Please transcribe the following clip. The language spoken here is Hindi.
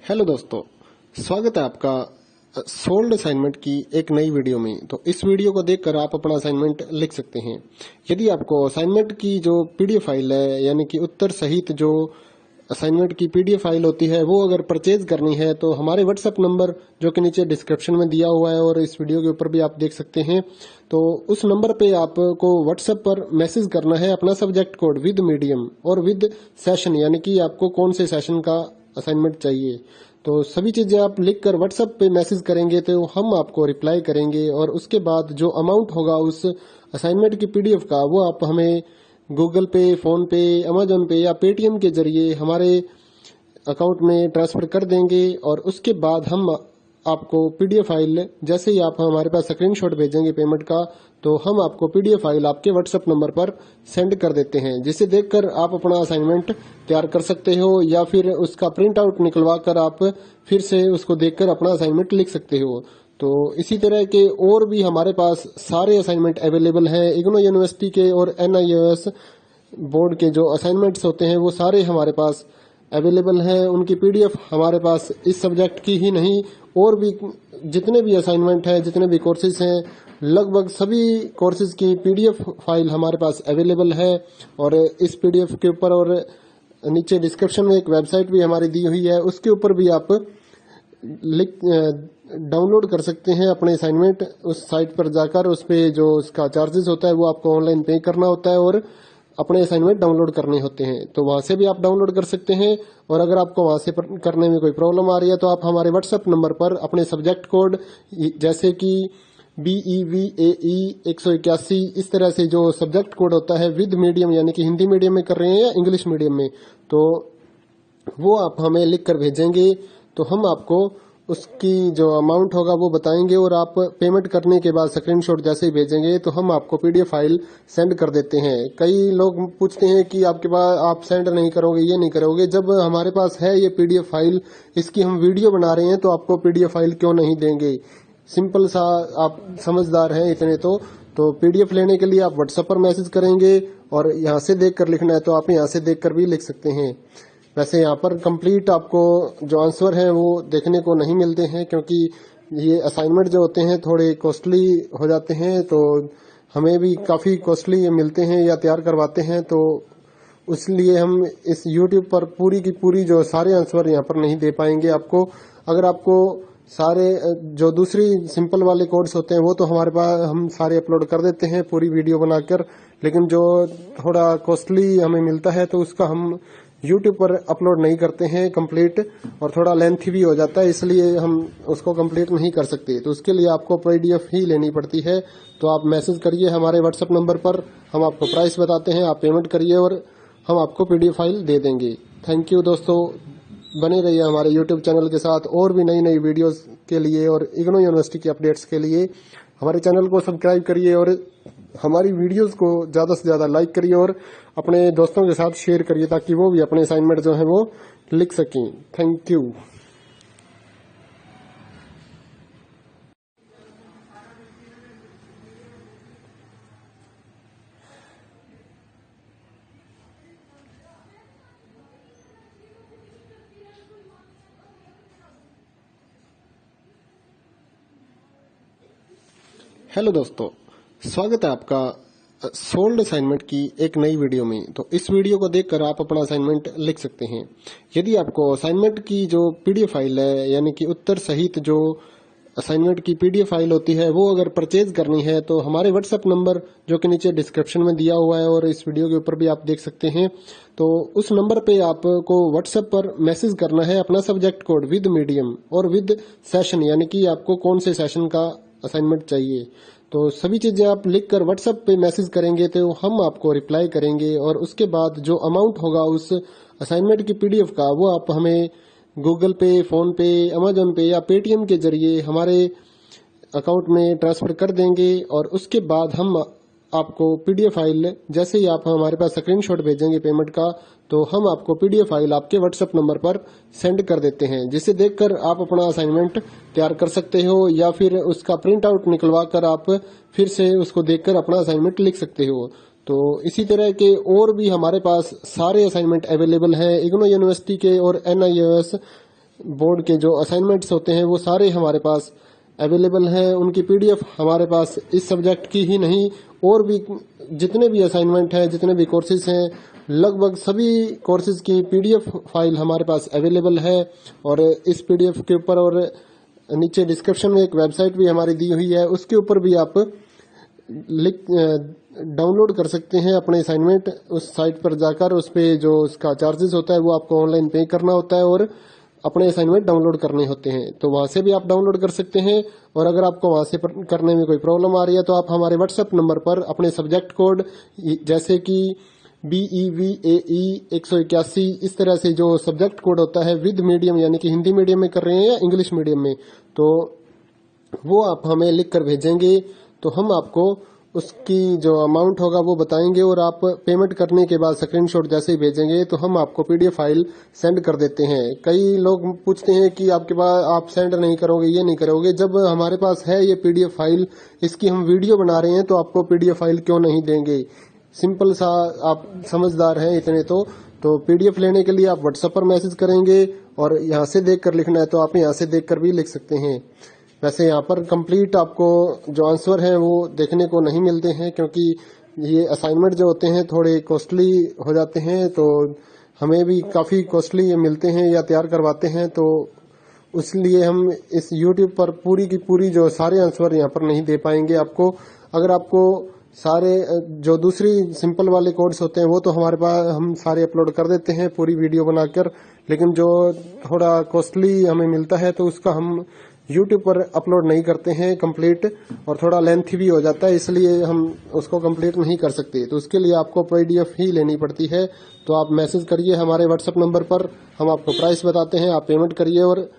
हेलो दोस्तों, स्वागत है आपका सोल्ड असाइनमेंट की एक नई वीडियो में। तो इस वीडियो को देखकर आप अपना असाइनमेंट लिख सकते हैं। यदि आपको असाइनमेंट की जो पीडीएफ फाइल है, यानी कि उत्तर सहित जो असाइनमेंट की पीडीएफ फाइल होती है, वो अगर परचेज करनी है तो हमारे व्हाट्सएप नंबर जो कि नीचे डिस्क्रिप्शन में दिया हुआ है और इस वीडियो के ऊपर भी आप देख सकते हैं, तो उस नंबर पे आपको व्हाट्सएप पर मैसेज करना है अपना सब्जेक्ट कोड विद मीडियम और विद सेशन, यानी कि आपको कौन से सेशन का असाइनमेंट चाहिए। तो सभी चीजें आप लिखकर व्हाट्सएप पे मैसेज करेंगे तो हम आपको रिप्लाई करेंगे और उसके बाद जो अमाउंट होगा उस असाइनमेंट की पीडीएफ का, वो आप हमें गूगल पे, फोन पे, अमेजोन पे या पेटीएम के जरिए हमारे अकाउंट में ट्रांसफर कर देंगे। और उसके बाद हम आपको पीडीएफ फाइल, जैसे ही आप हमारे पास स्क्रीनशॉट भेजेंगे पेमेंट का, तो हम आपको पीडीएफ फाइल आपके व्हाट्सएप नंबर पर सेंड कर देते हैं, जिसे देखकर आप अपना असाइनमेंट तैयार कर सकते हो या फिर उसका प्रिंट आउट निकलवा कर आप फिर से उसको देखकर अपना असाइनमेंट लिख सकते हो। तो इसी तरह के और भी हमारे पास सारे असाइनमेंट अवेलेबल हैं। इग्नो यूनिवर्सिटी के और एनआईओएस बोर्ड के जो असाइनमेंट्स होते हैं वो सारे हमारे पास अवेलेबल हैं। उनकी पीडीएफ हमारे पास इस सब्जेक्ट की ही नहीं, और भी जितने भी असाइनमेंट हैं, जितने भी कोर्सेज हैं, लगभग सभी कोर्सेज की पीडीएफ फाइल हमारे पास अवेलेबल है। और इस पीडीएफ के ऊपर और नीचे डिस्क्रिप्शन में एक वेबसाइट भी हमारी दी हुई है, उसके ऊपर भी आप डाउनलोड कर सकते हैं अपने असाइनमेंट। उस साइट पर जाकर उस पे जो उसका चार्जेस होता है वो आपको ऑनलाइन पे करना होता है और अपने असाइनमेंट डाउनलोड करने होते हैं, तो वहां से भी आप डाउनलोड कर सकते हैं। और अगर आपको वहां से करने में कोई प्रॉब्लम आ रही है तो आप हमारे व्हाट्सएप नंबर पर अपने सब्जेक्ट कोड, जैसे कि BEVAE 181, इस तरह से जो सब्जेक्ट कोड होता है विद मीडियम, यानी कि हिंदी मीडियम में कर रहे हैं या इंग्लिश मीडियम में, तो वो आप हमें लिख कर भेजेंगे तो हम आपको उसकी जो अमाउंट होगा वो बताएंगे। और आप पेमेंट करने के बाद स्क्रीनशॉट जैसे ही भेजेंगे तो हम आपको पीडीएफ फाइल सेंड कर देते हैं। कई लोग पूछते हैं कि आपके पास आप सेंड नहीं करोगे, ये नहीं करोगे। जब हमारे पास है ये पीडीएफ फाइल, इसकी हम वीडियो बना रहे हैं, तो आपको पीडीएफ फाइल क्यों नहीं देंगे। सिंपल सा, आप समझदार हैं इतने तो पीडीएफ लेने के लिए आप व्हाट्सएप पर मैसेज करेंगे और यहाँ से देख कर लिखना है तो आप यहाँ से देख कर भी लिख सकते हैं। वैसे यहाँ पर कंप्लीट आपको जो आंसर है वो देखने को नहीं मिलते हैं, क्योंकि ये असाइनमेंट जो होते हैं थोड़े कॉस्टली हो जाते हैं, तो हमें भी काफ़ी कॉस्टली मिलते हैं या तैयार करवाते हैं, तो इसलिए हम इस YouTube पर पूरी की पूरी जो सारे आंसर यहाँ पर नहीं दे पाएंगे आपको। अगर आपको सारे जो दूसरी सिंपल वाले कोड्स होते हैं वो तो हमारे पास हम सारे अपलोड कर देते हैं पूरी वीडियो बनाकर, लेकिन जो थोड़ा कॉस्टली हमें मिलता है तो उसका हम YouTube पर अपलोड नहीं करते हैं कंप्लीट, और थोड़ा लेंथी भी हो जाता है, इसलिए हम उसको कंप्लीट नहीं कर सकते। तो उसके लिए आपको पीडीएफ ही लेनी पड़ती है। तो आप मैसेज करिए हमारे व्हाट्सएप नंबर पर, हम आपको प्राइस बताते हैं, आप पेमेंट करिए और हम आपको पीडीएफ फाइल दे देंगे। थैंक यू दोस्तों, बने रहिए हमारे यूट्यूब चैनल के साथ और भी नई नई वीडियोस के लिए और इग्नो यूनिवर्सिटी की अपडेट्स के लिए हमारे चैनल को सब्सक्राइब करिए और हमारी वीडियोस को ज़्यादा से ज़्यादा लाइक करिए और अपने दोस्तों के साथ शेयर करिए, ताकि वो भी अपने असाइनमेंट जो है वो लिख सकें। Thank you. हेलो दोस्तों, स्वागत है आपका सोल्ड असाइनमेंट की एक नई वीडियो में। तो इस वीडियो को देखकर आप अपना असाइनमेंट लिख सकते हैं। यदि आपको असाइनमेंट की जो पीडीएफ फाइल है, यानी कि उत्तर सहित जो असाइनमेंट की पीडीएफ फाइल होती है, वो अगर परचेज करनी है तो हमारे व्हाट्सएप नंबर जो कि नीचे डिस्क्रिप्शन में दिया हुआ है और इस वीडियो के ऊपर भी आप देख सकते हैं, तो उस नंबर पे आपको व्हाट्सएप पर मैसेज करना है अपना सब्जेक्ट कोड विद मीडियम और विद सेशन, यानी कि आपको कौन से सेशन का असाइनमेंट चाहिए। तो सभी चीजें आप लिखकर व्हाट्सएप पे मैसेज करेंगे तो हम आपको रिप्लाई करेंगे और उसके बाद जो अमाउंट होगा उस असाइनमेंट की पीडीएफ का, वो आप हमें गूगल पे, फोन पे, अमेजोन पे या पेटीएम के जरिए हमारे अकाउंट में ट्रांसफर कर देंगे। और उसके बाद हम आपको पीडीएफ फाइल, जैसे ही आप हमारे पास स्क्रीनशॉट भेजेंगे पेमेंट का, तो हम आपको पीडीएफ फाइल आपके व्हाट्सएप नंबर पर सेंड कर देते हैं, जिसे देखकर आप अपना असाइनमेंट तैयार कर सकते हो या फिर उसका प्रिंट आउट निकलवा कर आप फिर से उसको देखकर अपना असाइनमेंट लिख सकते हो। तो इसी तरह के और भी हमारे पास सारे असाइनमेंट अवेलेबल हैं। इग्नो यूनिवर्सिटी के और एनआईओएस बोर्ड के जो असाइनमेंट्स होते हैं वो सारे हमारे पास अवेलेबल है। उनकी पीडीएफ हमारे पास इस सब्जेक्ट की ही नहीं और भी जितने भी असाइनमेंट हैं, जितने भी कोर्सेज हैं, लगभग सभी कोर्सेज की पीडीएफ फाइल हमारे पास अवेलेबल है। और इस पीडीएफ के ऊपर और नीचे डिस्क्रिप्शन में एक वेबसाइट भी हमारी दी हुई है, उसके ऊपर भी आप डाउनलोड कर सकते हैं अपने असाइनमेंट। उस साइट पर जाकर उस पे जो उसका चार्जेस होता है वो आपको ऑनलाइन पे करना होता है और अपने असाइनमेंट डाउनलोड करने होते हैं। तो वहां से भी आप डाउनलोड कर सकते हैं। और अगर आपको वहां से करने में कोई प्रॉब्लम आ रही है तो आप हमारे व्हाट्सएप नंबर पर अपने सब्जेक्ट कोड जैसे कि BEVAE 181 इस तरह से जो सब्जेक्ट कोड होता है विद मीडियम यानी कि हिंदी मीडियम में कर रहे हैं या इंग्लिश मीडियम में, तो वो आप हमें लिख कर भेजेंगे तो हम आपको उसकी जो अमाउंट होगा वो बताएंगे और आप पेमेंट करने के बाद स्क्रीनशॉट जैसे ही भेजेंगे तो हम आपको पीडीएफ फाइल सेंड कर देते हैं। कई लोग पूछते हैं कि आपके पास आप सेंड नहीं करोगे, ये नहीं करोगे। जब हमारे पास है ये पीडीएफ फाइल, इसकी हम वीडियो बना रहे हैं तो आपको पीडीएफ फाइल क्यों नहीं देंगे। सिंपल सा, आप समझदार हैं इतने तो पीडीएफ लेने के लिए आप व्हाट्सएप पर मैसेज करेंगे और यहाँ से देख कर लिखना है तो आप यहाँ से देख कर भी लिख सकते हैं। वैसे यहाँ पर कंप्लीट आपको जो आंसर है वो देखने को नहीं मिलते हैं क्योंकि ये असाइनमेंट जो होते हैं थोड़े कॉस्टली हो जाते हैं, तो हमें भी काफ़ी कॉस्टली ये मिलते हैं या तैयार करवाते हैं, तो इसलिए हम इस YouTube पर पूरी की पूरी जो सारे आंसर यहाँ पर नहीं दे पाएंगे आपको। अगर आपको सारे जो दूसरी सिंपल वाले कोड्स होते हैं वो तो हमारे पास हम सारे अपलोड कर देते हैं पूरी वीडियो बनाकर, लेकिन जो थोड़ा कॉस्टली हमें मिलता है तो उसका हम YouTube पर अपलोड नहीं करते हैं कंप्लीट, और थोड़ा लेंथी भी हो जाता है इसलिए हम उसको कंप्लीट नहीं कर सकते। तो उसके लिए आपको पीडीएफ ही लेनी पड़ती है। तो आप मैसेज करिए हमारे व्हाट्सएप नंबर पर, हम आपको प्राइस बताते हैं, आप पेमेंट करिए और